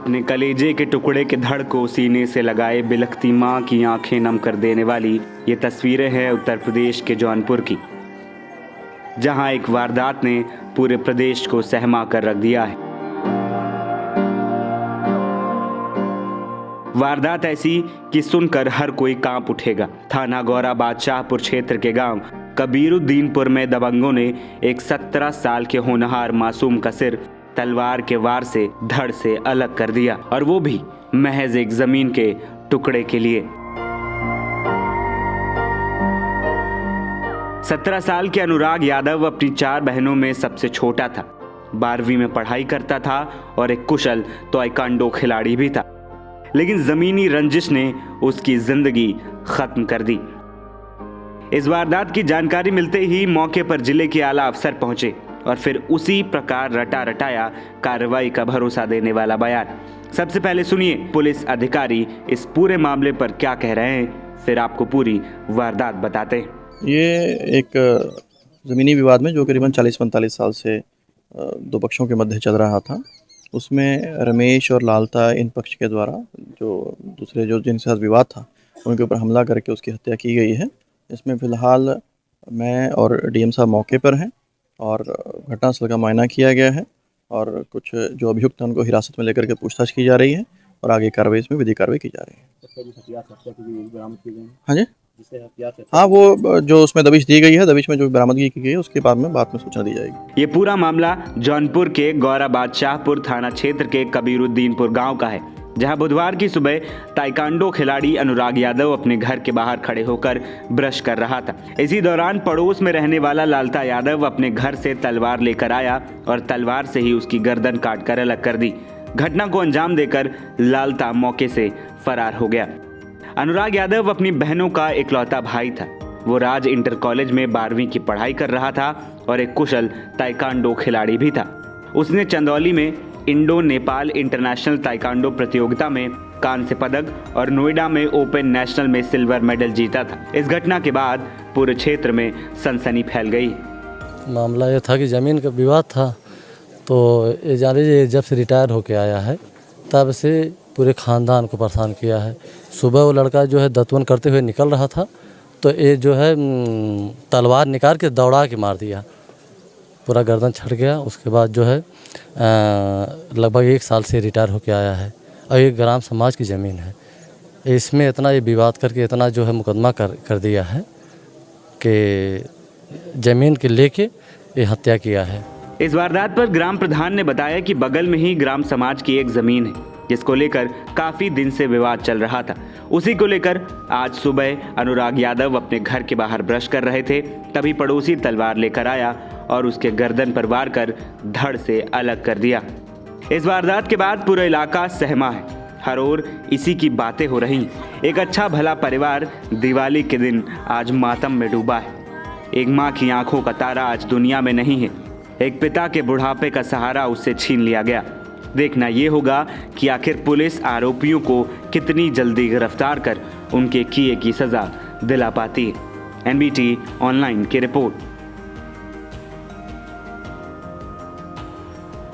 अपने कलेजे के टुकड़े के धड़ को सीने से लगाए बिलखती माँ की आंखें नम कर देने वाली ये तस्वीरें हैं उत्तर प्रदेश के जौनपुर की, जहां एक वारदात ने पूरे प्रदेश को सहमा कर रख दिया है। वारदात ऐसी कि सुनकर हर कोई कांप उठेगा। थाना गौरा बादशाहपुर क्षेत्र के गांव कबीरुद्दीनपुर में दबंगों ने एक 17 साल के होनहार मासूम का सिर तलवार के वार से धड़ से अलग कर दिया, और वो भी महज एक जमीन के टुकड़े के लिए। 17 साल के अनुराग यादव अपनी 4 बहनों में सबसे छोटा था। 12वीं में पढ़ाई करता था और एक कुशल ताइक्वांडो खिलाड़ी भी था, लेकिन जमीनी रंजिश ने उसकी जिंदगी खत्म कर दी। इस वारदात की जानकारी मिलते ही मौके पर जिले के आला अफसर पहुंचे और फिर उसी प्रकार रटा रटाया कार्रवाई का भरोसा देने वाला बयान। सबसे पहले सुनिए पुलिस अधिकारी इस पूरे मामले पर क्या कह रहे हैं, फिर आपको पूरी वारदात बताते हैं। ये एक ज़मीनी विवाद में जो करीबन 40-45 साल से दो पक्षों के मध्य चल रहा था, उसमें रमेश और लालता इन पक्ष के द्वारा जो दूसरे जो जिनके साथ विवाद था उनके ऊपर हमला करके उसकी हत्या की गई है। इसमें फ़िलहाल मैं और डीएम साहब मौके पर हैं और घटनास्थल का मुआयना किया गया है और कुछ जो अभियुक्त हैं उनको हिरासत में लेकर के पूछताछ की जा रही है और आगे कार्रवाई इसमें विधिक कार्रवाई की जा रही है। हाँ जी, हाँ, वो जो उसमें दबिश दी गई है, दबिश में जो बरामदगी की गई है उसके बाद में सूचना दी जाएगी। ये पूरा मामला जौनपुर के गौरा बादशाहपुर थाना क्षेत्र के कबीरुद्दीनपुर गांव का है, जहां बुधवार की सुबह ताइक्वांडो खिलाड़ी अनुराग यादव अपने घर के बाहर खड़े होकर ब्रश कर रहा था। इसी दौरान पड़ोस में रहने वाला लालता यादव अपने घर से तलवार लेकर आया और तलवार से ही उसकी गर्दन काटकर अलग कर दी। घटना को अंजाम देकर लालता मौके से फरार हो गया। अनुराग यादव अपनी बहनों का इकलौता भाई था। वो राज इंटर कॉलेज में 12वीं की पढ़ाई कर रहा था और एक कुशल ताइक्वांडो खिलाड़ी भी था। उसने चंदौली में इंडो नेपाल इंटरनेशनल ताइक्वांडो प्रतियोगिता में कांस्य पदक और नोएडा में ओपन नेशनल में सिल्वर मेडल जीता था। इस घटना के बाद पूरे क्षेत्र में सनसनी फैल गई। मामला ये था कि ज़मीन का विवाद था, तो ये जान लीजिए जब से रिटायर होके आया है तब से पूरे ख़ानदान को परेशान किया है। सुबह वो लड़का जो है दतवन करते हुए निकल रहा था तो ये जो है तलवार निकाल के दौड़ा के मार दिया, पूरा गर्दन छट गया। उसके बाद जो है लगभग 1 साल से रिटायर होके आया है और ये ग्राम समाज की ज़मीन है। इसमें इतना ये विवाद करके इतना जो है मुकदमा कर दिया है कि ज़मीन के लेके ये हत्या किया है। इस वारदात पर ग्राम प्रधान ने बताया कि बगल में ही ग्राम समाज की एक ज़मीन है जिसको लेकर काफी दिन से विवाद चल रहा था। उसी को लेकर आज सुबह अनुराग यादव अपने घर के बाहर ब्रश कर रहे थे, तभी पड़ोसी तलवार लेकर आया और उसके गर्दन पर वार कर धड़ से अलग कर दिया। इस वारदात के बाद पूरा इलाका सहमा है, हर ओर इसी की बातें हो रही। एक अच्छा भला परिवार दिवाली के दिन आज मातम में डूबा है। एक माँ की आंखों का तारा आज दुनिया में नहीं है। एक पिता के बुढ़ापे का सहारा उससे छीन लिया गया। देखना ये होगा कि आखिर पुलिस आरोपियों को कितनी जल्दी गिरफ्तार कर उनके किए की सजा दिला पाती है। NBT ऑनलाइन की रिपोर्ट।